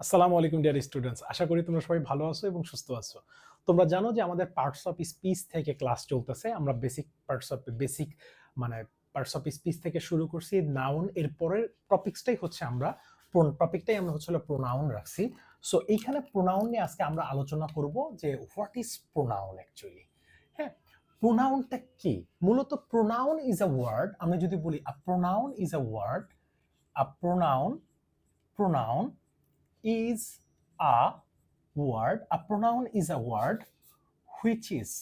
আসসালামু আলাইকুম dear students, আশা করি তোমরা সবাই ভালো আছো এবং সুস্থ আছো। তোমরা জানো যে আমাদের পার্টস অফ স্পিচ থেকে ক্লাস চলতেছে। আমরা বেসিক মানে পার্টস অফ স্পিচ থেকে শুরু করছি নাউন। এর পরের টপিকটাই আমরা হলো প্রোনাউন রাখছি। সো এইখানে প্রোনাউন নিয়ে আজকে আমরা আলোচনা করব যে হোয়াট ইজ প্রোনাউন অ্যাকচুয়ালি। হ্যাঁ, প্রোনাউনটা কি? মূলত প্রোনাউন ইজ আ ওয়ার্ড। আমি যদি বলি a pronoun is a word, a pronoun is a a pronoun is a word which is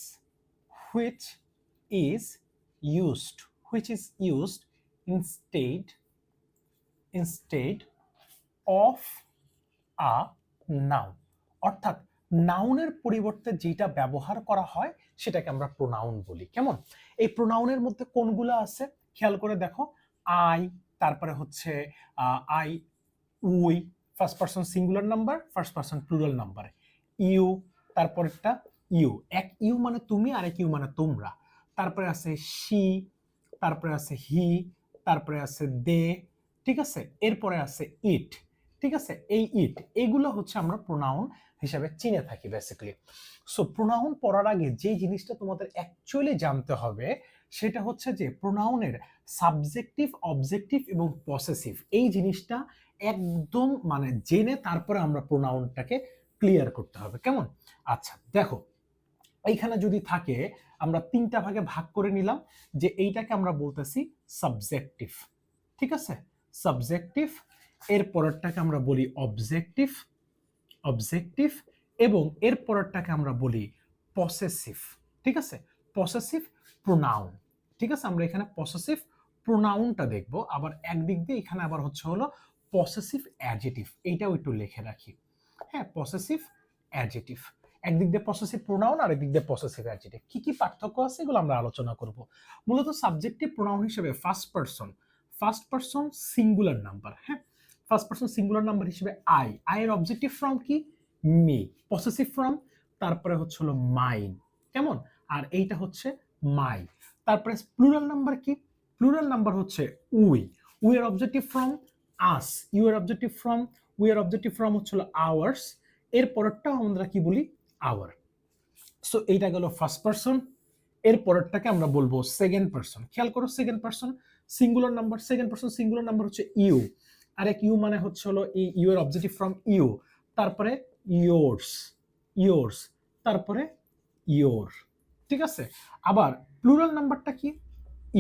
used instead of a noun। অর্থাৎ নাউনের পরিবর্তে যেটা ব্যবহার করা হয় সেটাকে আমরা প্রোনাউন বলি। কেমন? এই প্রোনাউনের মধ্যে কোনগুলো আছে খেয়াল করে দেখো। আই, তারপরে হচ্ছে I, we, first person singular number, first person plural number. You, তারপরেরটা ইউ, এক ইউ মানে তুমি আর এক ইউ মানে তোমরা। তারপরে আছে শি, তারপরে আছে হি, তারপরে আছে দে, ঠিক আছে। এরপরে আছে ইট, ঠিক আছে। এই ইট এগুলো হচ্ছে আমরা প্রোনাউন হিসাবে চিনে থাকি বেসিক্যালি। সো প্রোনাউন পড়ার আগে যে জিনিসটা তোমাদের অ্যাকচুয়ালি জানতে হবে সেটা হচ্ছে যে প্রোনাউনের সাবজেক্টিভ, অবজেক্টিভ এবং পসেসিভ এই জিনিসটা একদম জেনে তারপরে আমরা প্রোনাউনটাকে ক্লিয়ার করতে হবে। কেমন? আচ্ছা দেখো, এইখানে যদি থাকে আমরা তিনটা ভাগে ভাগ করে নিলাম যে এইটাকে আমরা বলতেছি সাবজেক্টিভ, ঠিক আছে। সাবজেক্টিভ, এর পরেরটাকে আমরা বলি অবজেক্টিভ এবং এর পরেরটাকে আমরা বলি পসেসিভ, ঠিক আছে। পসেসিভ প্রোনাউন, ঠিক আছে। আমরা এখানে পসেসিভ প্রোনাউনটা দেখব। আবার একদিক দিয়ে এখানে আবার হলো পসেসিভ অ্যাডজেটিভ, এইটাও একটু লিখে রাখি। হ্যাঁ, পসেসিভ অ্যাডজেটিভ, একদিক দিয়ে পসেসিভ প্রোনাউন আর একদিক দিয়ে পসেসিভ অ্যাডজেটিভ। কি কি পার্থক্য আছে এগুলো আমরা আলোচনা করব। মূলত সাবজেক্টিভ প্রোনাউন হিসেবে ফার্স্ট পারসন সিঙ্গুলার নাম্বার। হ্যাঁ, ফার্স্ট পারসন সিঙ্গুলার নাম্বার হিসেবে আই, এর অবজেক্টিভ ফর্ম কি? মি। পসেসিভ ফর্ম তারপরে হলো মাইন, কেমন? আর এইটা হচ্ছে মাই। তারপরে প্লুরাল নাম্বার কি? প্লুরাল নাম্বার হচ্ছে উই, এর অবজেক্টিভ ফর্ম আস, এর অবজেক্টিভ ফর্ম হলো আওয়ার্স। এর পরেরটাও আমরা কি বলি? আওয়ার। সো এইটা গেল ফার্স্ট পারসন। এর পরেরটাকে আমরা বলবো সেকেন্ড পারসন। খেয়াল করো, second person singular number, second person singular number হচ্ছে ইউ, আর এক ইউ মানে হলো এই ইউ এর অবজেক্টিভ ফর্ম ইউ, তারপরে ইয়োর্স, তারপরে ইয়োর, ঠিক আছে। আবার প্লুরাল নাম্বারটা কি?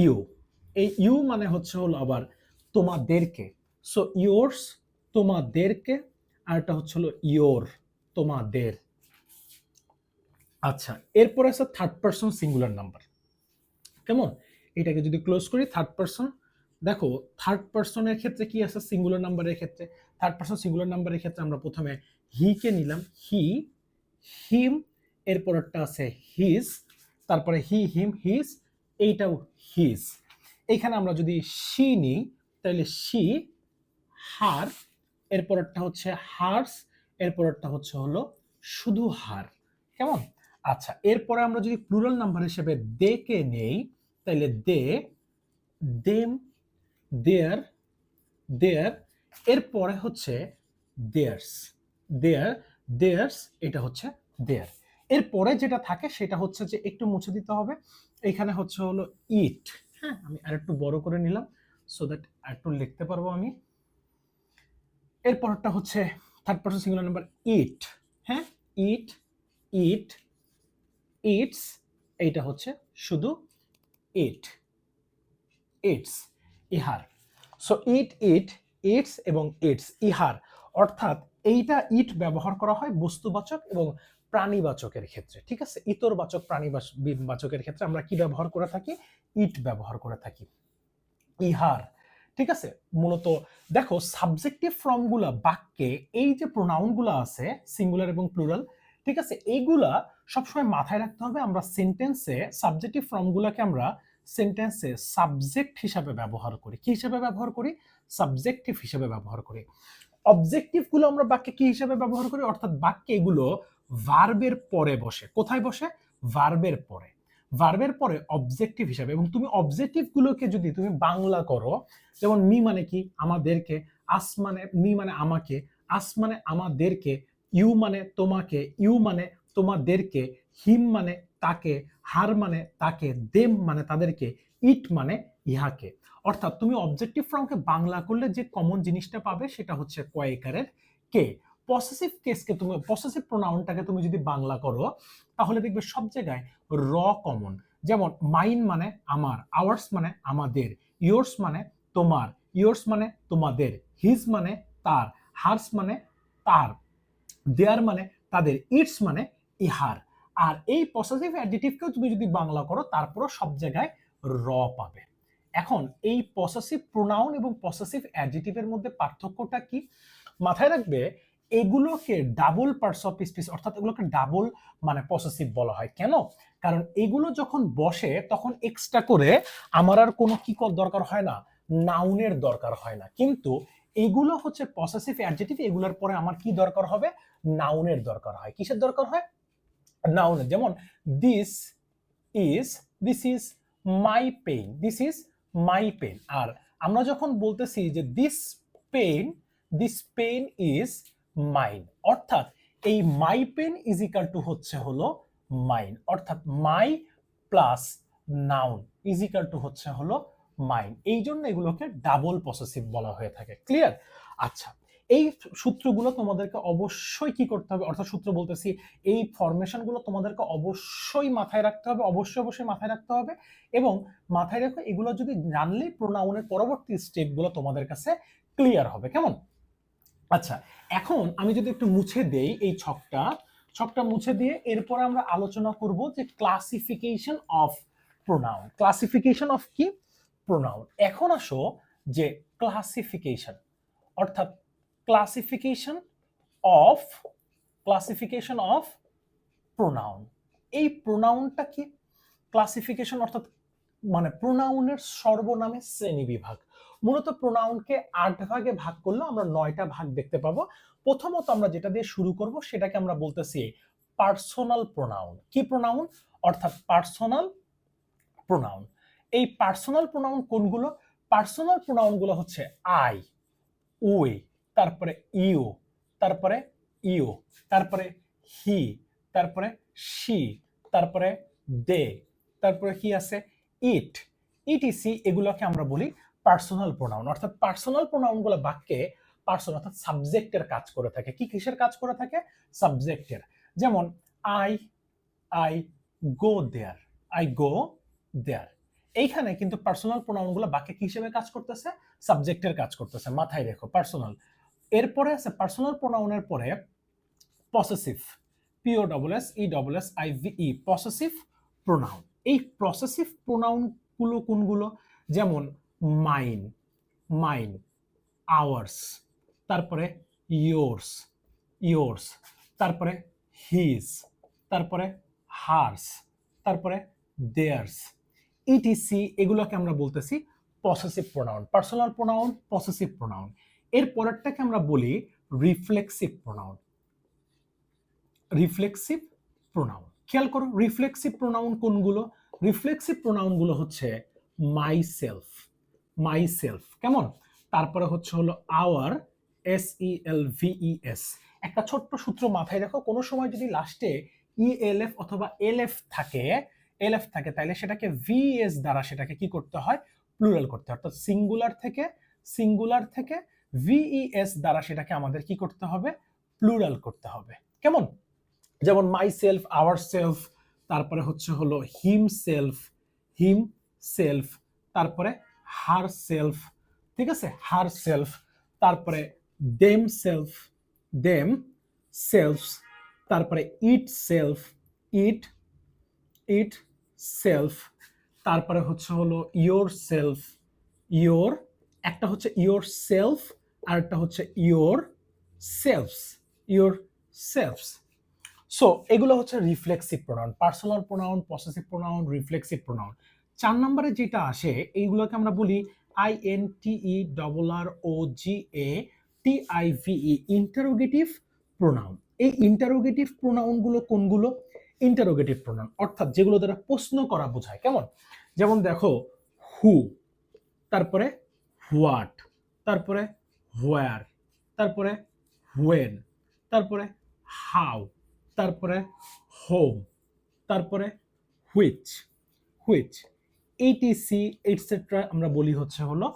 ইউ, এই ইউ মানে হলো আবার তোমাদেরকে। সো ইয়োর্স, তোমাদেরকে, আর এটা হলো ইয়োর, তোমাদের। আচ্ছা, এরপর আছে থার্ড পারসন সিঙ্গুলার নাম্বার। কেমন? এটাকে যদি ক্লোজ করি, থার্ড পারসন, দেখো থার্ড পারসনের ক্ষেত্রে কি আছে? সিঙ্গুলার নাম্বারের ক্ষেত্রে, থার্ড পারসন সিঙ্গুলার নাম্বারের ক্ষেত্রে আমরা প্রথমে হি কে নিলাম, হি, হিম, এরপরটা আছে হিজ, তারপরে হি, হিম, হিজ, এইটাও হিজ। এইখানে আমরা যদি শি নিই তাহলে শি, হার, এরপরটা হচ্ছে হার্স, এরপরটা হলো শুধু হার। কেমন? আচ্ছা, এরপরে আমরা যদি প্লুরাল নাম্বার হিসেবে দে কে নেই তাহলে দে, দেম, দেয়ার, এরপরে হচ্ছে দেয়ার্স, এটা হচ্ছে দেয়ার। এরপরে যেটা থাকে সেটা হচ্ছে যে একটু মুছে দিতে হবে। এখানে হলো ইট। হ্যাঁ, আমি আরেকটু বড় করে নিলাম সো দ্যাট আরেকটু লিখতে পারবো আমি। এরপরটা হচ্ছে থার্ড পারসন সিঙ্গুলার নাম্বার ইট। হ্যাঁ, ইট, ইটস, এইটা হচ্ছে শুধু ইটস, ইহার। সো ইটস এবং ইটস, ইহার। অর্থাৎ এইটা ইট ব্যবহার করা হয় বস্তুবাচক এবং প্রাণীবাচকের ক্ষেত্রে, ঠিক আছে। ইতরবাচক, প্রাণীবাচকের ক্ষেত্রে আমরা কি ব্যবহার করে থাকি? ইট ব্যবহার করে থাকি, ইহার, ঠিক আছে। মূলত দেখো সাবজেক্টিভ ফর্মগুলা বাক্যে, এই যে প্রোনাউনগুলো আছে সিঙ্গুলার এবং প্লুরাল, ঠিক আছে, এইগুলা সবসময় মাথায় রাখতে হবে। আমরা সেন্টেন্সে সাবজেক্টিভ ফর্মগুলোকে আমরা সেন্টেন্সে সাবজেক্ট হিসাবে ব্যবহার করি। কি হিসাবে ব্যবহার করি? সাবজেক্টিভ হিসাবে ব্যবহার করি। অবজেক্টিভ গুলো আমরা বাক্যে কি হিসাবে ব্যবহার করি? অর্থাৎ বাক্যে এগুলো ভার্বের পরে বসে। কোথায় বসে? ভার্বের পরে। ভার্বের পরে অবজেক্টিভ হিসাবে। এবং তুমি অবজেক্টিভ গুলোকে যদি তুমি বাংলা করো, যেমন মি মানে কি? আমাদেরকে, আস মানে, মি মানে আমাকে, আস মানে আমাদেরকে, ইউ মানে তোমাকে, ইউ মানে তোমাদেরকে, হিম মানে তাকে, হার মানে তাকে, দেম মানে তাদেরকে, ইট মানে ইহাকে। অর্থাৎ তুমি অবজেক্টিভ ফর্মকে বাংলা করলে যে কমন জিনিসটা পাবে সেটা হচ্ছে কয়েকারের কে। পসেসিভ কেসকে তুমি, পসেসিভ প্রোনাউনটাকে তুমি যদি বাংলা করো তাহলে দেখবে সব জায়গায় র কমন। যেমন মাইন মানে আমার, আওয়ার্স মানে আমাদের, ইয়োর্স মানে তোমার, ইয়োর্স মানে তোমাদের, হিজ মানে তার, হার্স মানে তার, দেয়ার মানে তাদের, ইটস মানে ইহার। আর এই পসেসিভ অ্যাডজেক্টিভকেও তুমি যদি বাংলা করো তারপরও সব জায়গায় র পাবে। এখন এই পসেসিভ প্রোনাউন এবং পসেসিভ অ্যাডজেক্টিভের মধ্যে পার্থক্যটা কি? মাথায় রাখবে এগুলোকে ডাবল পার্টস অফ স্পিচ, অর্থাৎ এগুলোকে ডাবল মানে পসেসিভ বলা হয়। কেন? কারণ এগুলো যখন বসে তখন এক্সট্রা করে আমার আর কোনো কি দরকার হয় না, নাউনের দরকার হয় না। কিন্তু এগুলো হচ্ছে পসেসিভ অ্যাডজেক্টিভ, এগুলোর পরে আমার কি দরকার হবে, নাউনের দরকার হয়। কিসের দরকার হয়? নাউনের। যেমন this is my pen, this is my pen. আর আমরা যখন বলতেছি যে দিস পেইন ইজ মাইন, অর্থাৎ এই my pen is equal to হচ্ছে হলো মাইন, অর্থাৎ my plus noun is equal to হচ্ছে হলো মাইন। এই জন্য এগুলোকে ডাবল পসেসিভ বলা হয়ে থাকে। ক্লিয়ার? আচ্ছা, এই সূত্রগুলো তোমাদেরকে অবশ্যই কি করতে হবে, অর্থাৎ সূত্র বলতেছি এই ফরমেশনগুলো তোমাদেরকে অবশ্যই মাথায় রাখতে হবে, অবশ্যই মাথায় রাখতে হবে। এবং মাথায় রেখো এগুলো যদি জানলেই প্রোনাউনের পরবর্তী স্টেপগুলো তোমাদের কাছে ক্লিয়ার হবে। কেমন? আচ্ছা, এখন আমি যদি একটু মুছে দেই এই ছকটা মুছে দিয়ে এরপর আমরা আলোচনা করব যে classification of pronoun. Classification of কি? প্রোনাউন। এখন আসো যে ক্লাসিফিকেশন, অর্থাৎ ক্লাসিফিকেশন অফ প্রোনাউন। এই প্রোনাউনটা কি? ক্লাসিফিকেশন অর্থাৎ মানে প্রোনাউনের সর্বনামে শ্রেণী বিভাগ। মূলত প্রোনাউনকে 8 ভাগে ভাগ করলে আমরা 9টা ভাগ দেখতে পাবো। প্রথমত আমরা যেটা দিয়ে শুরু করব সেটাকে আমরা বলতেছি পার্সোনাল প্রোনাউন। কি প্রোনাউন? অর্থাৎ পার্সোনাল প্রোনাউন। এই পার্সোনাল প্রোনাউন কোনগুলো? পার্সোনাল প্রোনাউনগুলো হচ্ছে আই, উই, তারপরে ইউ, তারপরে ইউ, তারপরে হি, তারপরে শি, তারপরে দে, তারপরে কি আছে ইট, ইটিসি। এগুলোকে আমরা বলি পার্সোনাল প্রোনাউন। অর্থাৎ পার্সোনাল প্রোনাউনগুলো বাক্যে পার্সন অর্থাৎ সাবজেক্টের কাজ করে থাকে। কি কিসের কাজ করে থাকে? সাবজেক্টের। যেমন I I go there, I go there. এইখানে কিন্তু পার্সোনাল প্রোনাউনগুলো বাক্যে কি হিসেবে কাজ করতেছে? সাবজেক্টের কাজ করতেছে। মাথায় রেখো পার্সোনাল। এরপরে আছে পার্সোনাল প্রোনাউনের পরে পসেসিভ, POSSESSIVE, পসেসিভ প্রোনাউন। এই পসেসিভ প্রোনাউনগুলো কোনগুলো? যেমন মাইন, মাইন, আওয়ার্স, তারপরে ইয়োর্স, ইয়োর্স, তারপরে হিজ, তারপরে হার্স, তারপরে দেয়ার্স, ইটিসি। এগুলোকে আমরা বলতেছি possessive pronoun. Personal pronoun, possessive pronoun. এর পরেরটাকে আমরা বলি রিফ্লেক্সিভ প্রোনাউন। রিফ্লেক্সিভ প্রোনাউন, খেয়াল করো রিফ্লেক্সিভ প্রোনাউন কোনগুলো? রিফ্লেক্সিভ প্রোনাউনগুলো হচ্ছে মাই সেলফ, মাই সেলফ। কেমন? তারপরে হচ্ছে হলো আওয়ার, SELVES। একটা ছোট্ট সূত্র মাথায় রাখো, কোনো সময় যদি লাস্টে ELF অথবা LF থাকে, তাহলে সেটাকে VS দ্বারা সেটাকে কি করতে হয়? প্লুরাল করতে হয়। অর্থাৎ সিঙ্গুলার থেকে VES দ্বারা সেটাকে আমাদের কি করতে হবে? প্লুরাল করতে হবে। কেমন? যেমন মাই সেলফ, আওয়ার সেলফ, তারপরে হচ্ছে হলো হিম সেলফ, তারপরে হার সেলফ, ঠিক আছে, হার সেলফ, তারপরে দেম সেলফস, তারপরে ইট সেলফ, তারপরে হচ্ছে হলো ইয়োর সেলফ, একটা হচ্ছে ইয়োর সেলফ আর একটা হচ্ছে ইয়োর সেলফস। সো এগুলো হচ্ছে reflexive pronoun. Personal pronoun, possessive pronoun, reflexive pronoun. 4 নম্বরে যেটা আসে এইগুলোকে আমরা বলি INTERROGATIVE, ইন্টারোগেটিভ প্রোনাউন। এই ইন্টারোগেটিভ প্রোনাউনগুলো কোনগুলো? ইন্টারোগেটিভ প্রোনাউন অর্থাৎ যেগুলো দ্বারা প্রশ্ন করা বোঝায়। কেমন? যেমন দেখো হু, তারপরে হোয়াট, তারপরে হোয়ার, তারপরে when, তারপরে how, তারপরে home, তারপরে which, etc এটসেট্রা আমরা বলি হচ্ছে হলো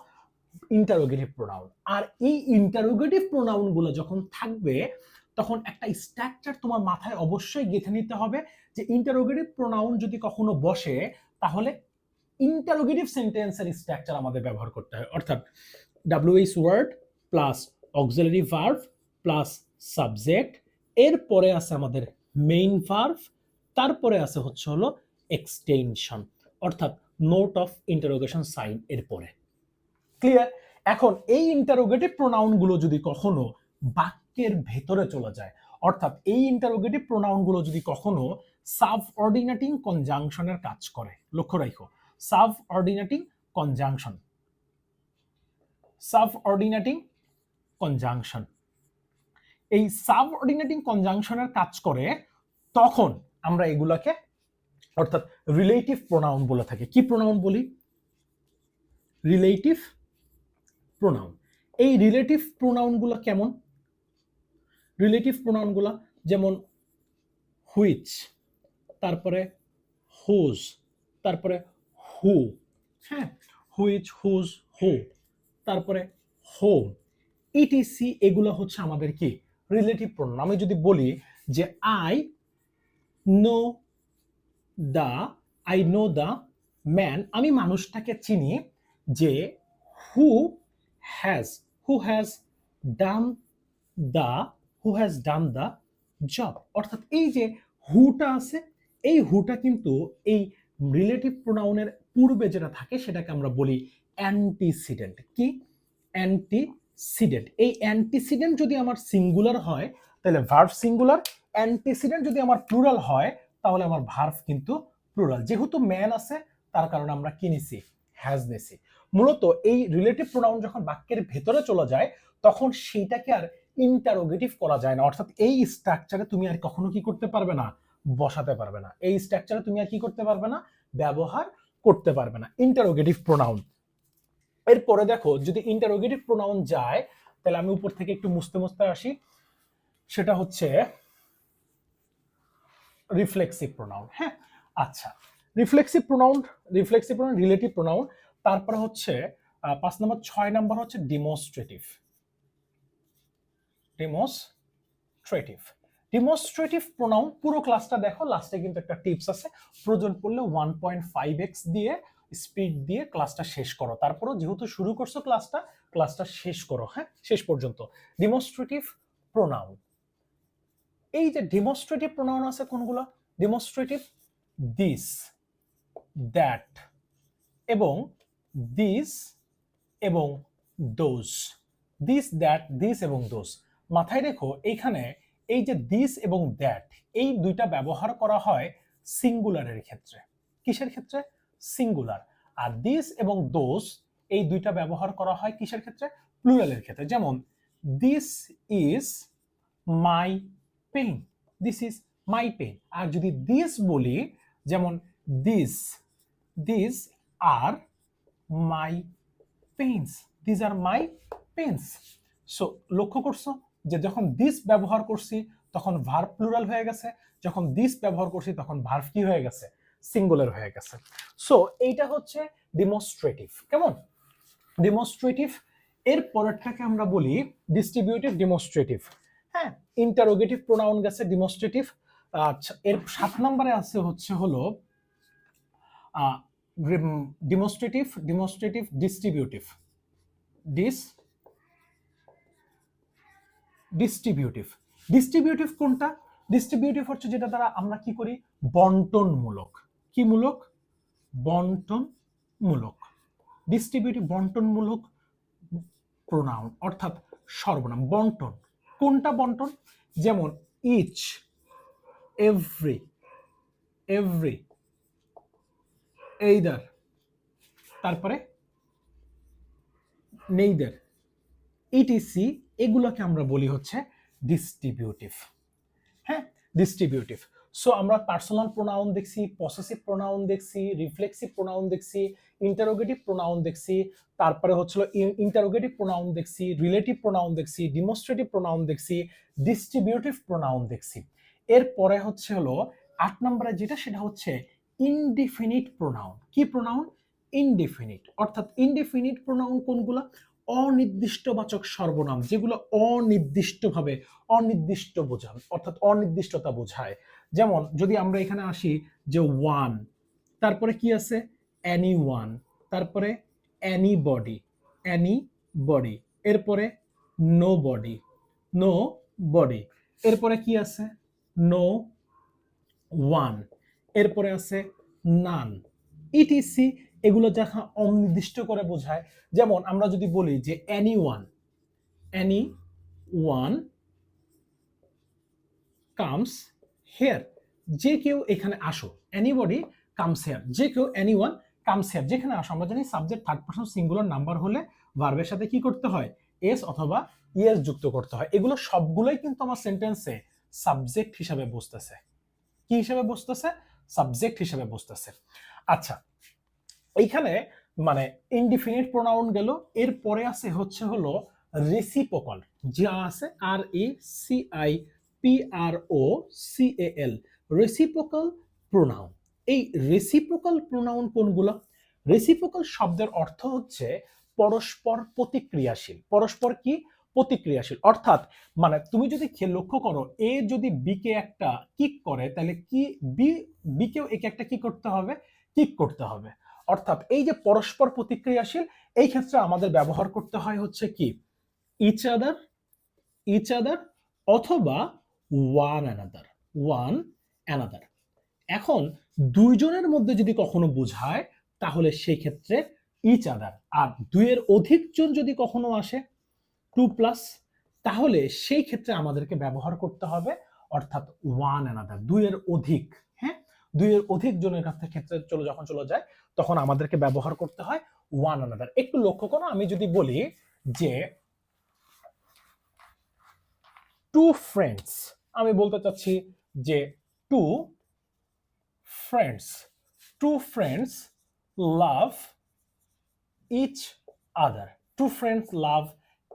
ইন্টারোগেটিভ প্রোনাউন। আর এই ইন্টারোগেটিভ প্রোনাউন গুলো যখন থাকবে তখন একটা স্ট্রাকচার তোমার মাথায় অবশ্যই গেঁথে নিতে হবে যে ইন্টারোগেটিভ প্রোনাউন যদি কখনো বসে তাহলে ইন্টারোগেটিভ সেন্টেন্সের স্ট্রাকচার আমাদের ব্যবহার করতে হয়, অর্থাৎ WH word plus auxiliary verb plus subject, এরপরে আছে আমাদের মেইন ভার্ব, তারপরে আছে হচ্ছে হলো এক্সটেনশন অর্থাৎ নোট অফ ইন্টারোগেশন সাইন এরপরে। ক্লিয়ার? এখন এই ইন্টারোগেটিভ প্রোনাউন গুলো যদি কখনো বাক্যের ভেতরে চলে যায়, অর্থাৎ এই ইন্টারোগেটিভ প্রোনাউন গুলো যদি কখনো সাবঅর্ডিনেটিং কনজাংশনের কাজ করে, লক্ষ্য রাখো সাবঅর্ডিনেটিং কনজাংশন, সাবঅর্ডিনেটিং কনজাংশন, এই সাবঅর্ডিনেটিং কনজাংশনের কাজ করে তখন আমরা এগুলাকে অর্থাৎ রিলেটিভ প্রোনাউন বলে থাকি। কি প্রোনাউন বলি? Relative pronoun. এই রিলেটিভ প্রোনাউনগুলো কেমন? রিলেটিভ প্রোনাউনগুলো যেমন হুইচ, তারপরে হুজ, তারপরে হু, হ্যাঁ, হুইচ, হুজ, হু, তারপরে হোম, ইটিসি, এগুলো হচ্ছে আমাদের কি রিলেটিভ প্রোনাউন। আমি যদি বলি যে আই নো দ্য ম্যান, আমি মানুষটাকে চিনি যে who has done the job, অর্থাৎ এই যে হুটা আছে এই হুটা কিন্তু এই রিলেটিভ প্রোনাউনের পূর্বে যেটা থাকে সেটাকে আমরা বলি অ্যান্টিসিডেন্ট। কি? অ্যান্টিসিডেন্ট। এই অ্যান্টিসিডেন্ট যদি আমার সিঙ্গুলার হয় তাহলে ভার্ব সিঙ্গুলার, অ্যান্টিসিডেন্ট যদি আমার প্লুরাল হয় তাহলে আমার ভার্ব কিন্তু প্লুরাল। যেহেতু ম্যান আছে তার কারণে আমরা কি নিছি? হ্যাজ নিছি। মূলত এই রিলেটিভ প্রোনাউন যখন বাক্যের ভেতরে চলে যায় তখন সেইটাকে আর ইন্টারোগেটিভ করা যায় না, অর্থাৎ এই স্ট্রাকচারে তুমি আর কখনো কি করতে পারবে না? বসাতে পারবে না। এই স্ট্রাকচারে তুমি আর কি করতে পারবে না? ব্যবহার করতে পারবে না ইন্টারোগেটিভ প্রোনাউন। এরপরে দেখো যদি ইন্টারোগেটিভ প্রোনাউন যায় তাহলে আমি উপর থেকে একটু মুছতে মুছতে আসি, সেটা হচ্ছে রিফ্লেক্সিভ প্রোনাউন। হ্যাঁ, আচ্ছা, রিফ্লেক্সিভ প্রোনাউন রিলেটিভ প্রোনাউন। তারপরে হচ্ছে 5 নম্বর 6 নম্বর হচ্ছে ডিমনস্ট্রেটিভ। ডিমনস্ট্রেটিভ প্রোনাউন পুরো ক্লাসটা দেখো, লাস্টে কিন্তু একটা টিপস আছে, প্রয়োজন পড়লে 1.5x দিয়ে স্পিড দিয়ে ক্লাসটা শেষ করো। তারপরও যেহেতু শুরু করছো ক্লাসটা শেষ করো, হ্যাঁ, শেষ পর্যন্ত। ডিমনস্ট্রেটিভ প্রোনাউন, এই যে ডেমনস্ট্রেটিভ প্রোনাউন আছে কোনগুলো? ডেমনস্ট্রেটিভ দিস, দ্যাট এবং দিস এবং দোজ। দিস, দ্যাট, দিস এবং দোজ। মাথায় রেখো এইখানে এই যে দিস এবং দ্যাট এই দুইটা ব্যবহার করা হয় সিঙ্গুলারের ক্ষেত্রে। কিসের ক্ষেত্রে? সিঙ্গুলার। আর দিস এবং দোজ এই দুইটা ব্যবহার করা হয় কিসের ক্ষেত্রে? প্লুরালের ক্ষেত্রে। যেমন this is my pen, this is my pen. আর যদি দিস বলি যেমন this are my pens, this are my pens. So লক্ষ্য করছো যে যখন দিস ব্যবহার করছি তখন ভার্ব প্লুরাল হয়ে গেছে, যখন দিস ব্যবহার করছি তখন ভার্ব কি হয়ে গেছে? সিঙ্গুলার হয়ে গেছে। সো এইটা হচ্ছে ডিমনস্ট্রেটিভ। কেমন? ডিমনস্ট্রেটিভ। এর পরেরটাকে আমরা বলি ডিস্ট্রিবিউটিভ ডিমনস্ট্রেটিভ। হ্যাঁ, ইন্টারোগেটিভ প্রোনাউন গেছে ডিমনস্ট্রেটিভ। আচ্ছা, এর 7 নম্বরে আছে হচ্ছে হলো ডিমনস্ট্রেটিভ ডিস্ট্রিবিউটিভ। ডিস্ট্রিবিউটিভ কোনটা? ডিস্ট্রিবিউটিভ হচ্ছে যেটা দ্বারা আমরা কি করি? বন্টনমূলক। কি মূলক? বন্টনমূলক। ডিস্ট্রিবিউটিভ বন্টনমূলক প্রোনাউন অর্থাৎ সর্বনাম। বন্টন, কোনটা বন্টন? যেমন ইচ, এভরি, এইদার, তারপরে নেইদার, ইটিসি, এগুলোকে আমরা বলি হচ্ছে ডিস্ট্রিবিউটিভ। হ্যাঁ, ডিস্ট্রিবিউটিভ। সো আমরা পার্সোনাল প্রোনাউন দেখছি, পসেসিভ প্রোনাউন দেখছি, রিফ্লেক্সিভ প্রোনাউন দেখছি, ইন্টারোগেটিভ প্রোনাউন দেখছি, তারপরে হচ্ছিল ইন্টারোগেটিভ প্রোনাউন দেখছি, রিলেটিভ প্রোনাউন দেখছি, ডিমনস্ট্রেটিভ প্রোনাউন দেখছি, ডিস্ট্রিবিউটিভ প্রোনাউন দেখছি। এরপরে হচ্ছে হলো 8 নম্বরে যেটা, সেটা হচ্ছে ইনডিফিনিট প্রোনাউন। কি প্রোনাউন? ইনডিফিনিট। অর্থাৎ ইনডিফিনিট প্রোনাউন কোনগুলো? অনির্দিষ্টবাচক সর্বনাম, যেগুলো অনির্দিষ্টভাবে অনির্দিষ্ট বোঝায়, অর্থাৎ অনির্দিষ্টতা বোঝায়। যেমন যদি আমরা এখানে আসি যে ওয়ান, তারপরে কি আছে? এনি ওয়ান, তারপরে এনি বডি, এরপরে নো বডি, এরপরে কি আছে? নো ওয়ান, এরপরে আছে নান, ইটিসি। এগুলো যখন অনির্দিষ্ট করে বোঝায়, যেমন আমরা যদি বলি যে এনি ওয়ান কামস হেয়ার, যে কেউ এখানে আসো। এনিবডি কামস হেয়ার, যে কেউ, এনিওয়ান কামস হেয়ার, যেখানে আসো। আমরা জানি subject third person singular number হলে ভার্বের সাথে কি করতে হয়? এস অথবা ইএস যুক্ত করতে হয়। এগুলো সবগুলোই কিন্তু আমার সেন্টেন্সে সাবজেক্ট হিসাবে বসতেছে। কি হিসাবে বসতেছে? সাবজেক্ট হিসাবে বসতেছে। আচ্ছা, এইখানে মানে ইনডিফিনিট প্রোনাউন গেল। এরপরে আছে হচ্ছে হলো রেসিপ্রোকাল, যা আছে RECIPROCAL, রেসিপ্রোকাল প্রোনাউন। এই রেসিপ্রোকাল প্রোনাউন কোনগুলো? রেসিপ্রোকাল শব্দের অর্থ হচ্ছে পরস্পর প্রতিক্রিয়াশীল। পরস্পর কি? প্রতিক্রিয়াশীল। অর্থাৎ মানে তুমি যদি লক্ষ্য করো, এ যদি বি কে একটা কিক করে, তাহলে কি বি কেও একে একটা কি করতে হবে? কিক করতে হবে। অর্থাৎ এই যে পরস্পর প্রতিক্রিয়াশীল, এই ক্ষেত্রে আমাদের ব্যবহার করতে হয় হচ্ছে কি? ইচ আদার অথবা ওয়ান অ্যানাদার। এখন দুইজনের মধ্যে যদি কখনো বোঝায়, তাহলে সেই ক্ষেত্রে ইচ আদার। আর দুইয়ের অধিকজন যদি কখনো আসে, 2+, তাহলে সেই ক্ষেত্রে আমাদেরকে ব্যবহার করতে হবে অর্থাৎ ওয়ান অ্যানাদার, দুইয়ের অধিক। হ্যাঁ, দুইয়ের অধিক জনের ক্ষেত্রে যখন চলে যায়, তখন আমাদেরকে ব্যবহার করতে হয় ওয়ান অ্যানাদার। একটু লক্ষ্য করো, আমি যদি বলি যে টু ফ্রেন্ডস, আমি বলতে চাচ্ছি যে two friends love each other. Two friends love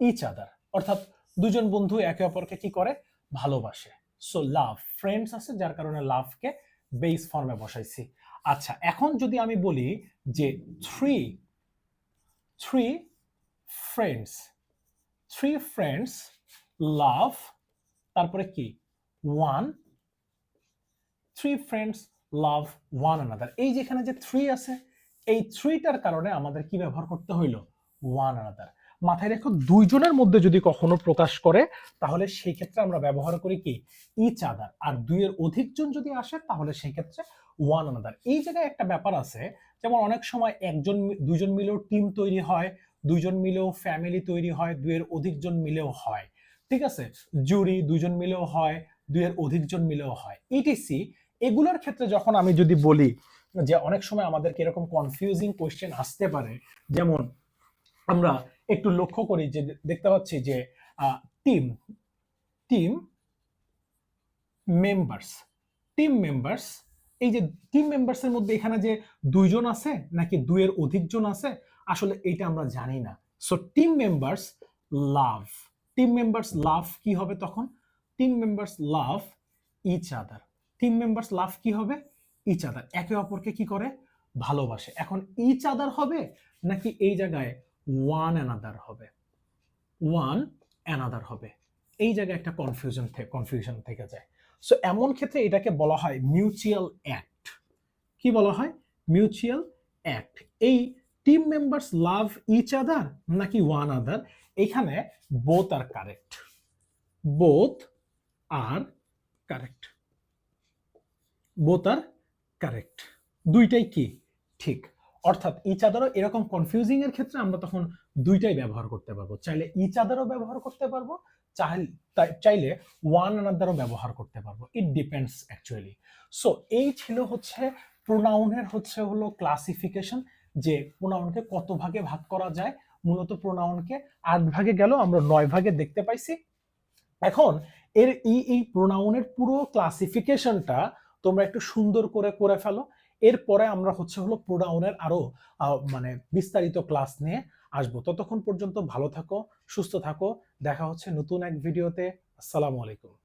each other, অর্থাৎ দুজন বন্ধু একে অপরকে কি করে? ভালোবাসে। সো লাভ, ফ্রেন্ডস আছে যার কারণে লাভকে বেস ফর্মে বসাইছি। আচ্ছা, এখন যদি আমি বলি যে থ্রি ফ্রেন্ডস লাভ, তারপরে কি? থ্রি ফ্রেন্ডস লাভ ওয়ান অ্যানাদার। এই যেখানে যে থ্রি আছে, এই থ্রিটার কারণে আমাদের কি ব্যবহার করতে হইল? One another. মাথায় রেখো, দুইজনের মধ্যে যদি কখনো প্রকাশ করে, তাহলে সেই ক্ষেত্রে আমরা ব্যবহার করি কি? Each other. আর দুইয়ের অধিকজন যদি আসে, তাহলে সেই ক্ষেত্রে ওয়ান অ্যানাদার। এই জায়গায় একটা ব্যাপার আছে, যেমন অনেক সময় দুইজন মিলেও টিম তৈরি হয়, দুইজন মিলেও ফ্যামিলি তৈরি হয়, দুইয়ের অধিকজন মিলেও হয়। ঠিক আছে, জুরি দুইজন মিলেও হয়, দুইয়ের অধিকজন মিলেও হয়, ইটিসি। এগুলোর ক্ষেত্রে যখন আমি যদি বলি যে অনেক সময় আমাদেরকে এরকম কনফিউজিং কোয়েশ্চেন আসতে পারে, যেমন আমরা একটু লক্ষ্য করি যে দেখতে পাচ্ছি যে টিম মেম্বার্স, এই যে টিম মেম্বার্সের মধ্যে এখানে যে দুইজন আছে নাকি দুইয়ের অধিকজন আছে, আসলে এটা আমরা জানি না। সো টিম মেম্বার্স লাভ কি হবে তখন? Team members love each other. Team members love কি হবে? ইচ আদার, একে অপরকে কি করে? ভালোবাসে। এখন ইচ আদার হবে নাকি এই জায়গায় ওয়ান অ্যানাদার হবে? এই জায়গায় একটা কনফিউশন থেকে যায়। সো এমন ক্ষেত্রে এটাকে বলা হয় মিউচুয়াল অ্যাক্ট। কি বলা হয়? Mutual act. এই team members love each other নাকি ওয়ান আদার, এখানে বোথ আর কারেক্ট, দুইটাই কি? ঠিক। অর্থাৎ ইচ আদারও এরকম কনফিউজিং এর ক্ষেত্রে আমরা তখন দুইটাই ব্যবহার করতে পারবো। চাইলে ইচ আদারও ব্যবহার করতে পারবো, চাইলে ওয়ান আনাদারও ব্যবহার করতে পারবো। It depends actually. সো এই ছিল হচ্ছে প্রোনাউনের হলো ক্লাসিফিকেশন, যে প্রোনাউনকে কত ভাগে ভাগ করা যায়। মূলত প্রোনাউনকে 8 ভাগে গেল, আমরা 9 ভাগে দেখতে পাইছি। এখন এই প্রোনাউনের পুরো ক্লাসিফিকেশনটা তোমরা একটু সুন্দর করে করে ফেলো। এরপরে আমরা হলো প্রোনাউনের আরো মানে বিস্তারিত ক্লাস নিয়ে আসবো। ততক্ষণ পর্যন্ত ভালো থাকো, সুস্থ থাকো। দেখা হচ্ছে নতুন এক ভিডিওতে। আসসালামু আলাইকুম।